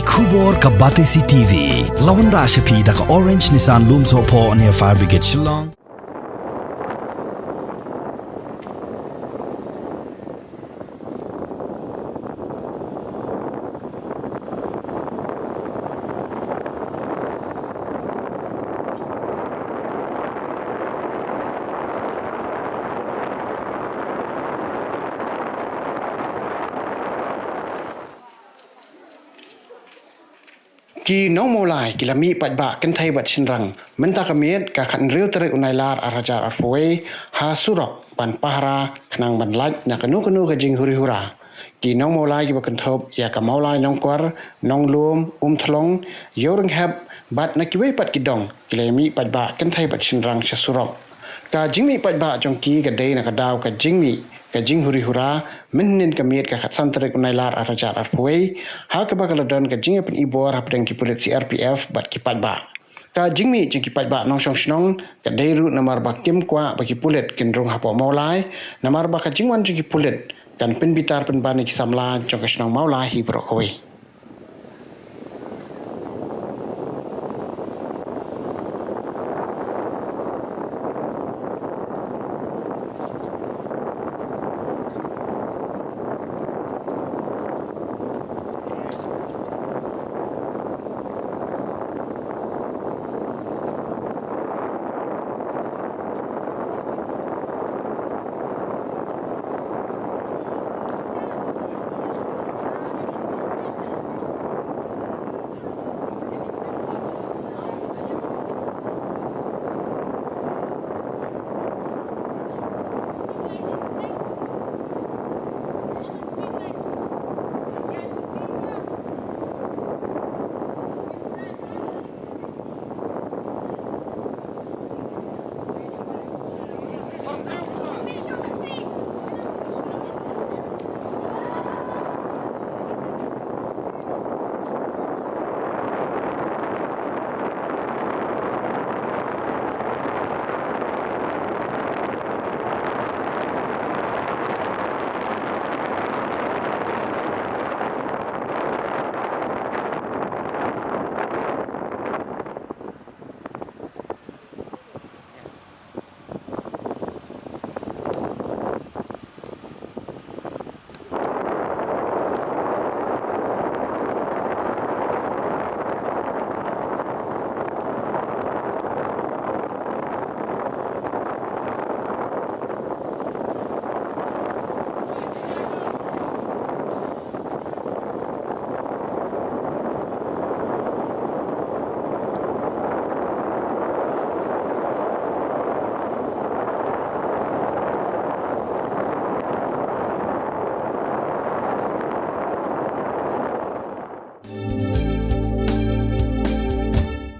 Kubor ka Batesi TV. Lawan ra shapi da ka Orange Nissan Loom so po near Fire Brigade Shillong. Ki Nong Mawlai ki lami Paidbah Kynthei bat Shynrang menta kamiet ka khan riu terik unai lar arajar arfuwe ha surok ban pahara khnang ban Lait na kanu ka jing Huri Hura ki Nong Mawlai ki bakan thop ya ka Mawlai nong kwar nong lum thlong yoreng hab bat na kiwe pat kidong ki lami Paidbah Kynthei bat Shynrang surok ka jingmi Paidbah jongki ka dei na ka daw ka jingmi ka jing Huri Hura menin kamiet ka khatsan terik unai lar arajar arfuwe ha ka bakaladon ka jing pen ibor hapdeng ki pulit CRPF bat ki Paidbah ka jingmi jing ki Paidbah nong snong ka dei ru namar ba kim kwa ba ki pulit kindrung hapo Mawlai namar ba ka jingwan jing ki pulit kan pen bitar pen bani ki samla jong ka snong Mawlai hi bro kowe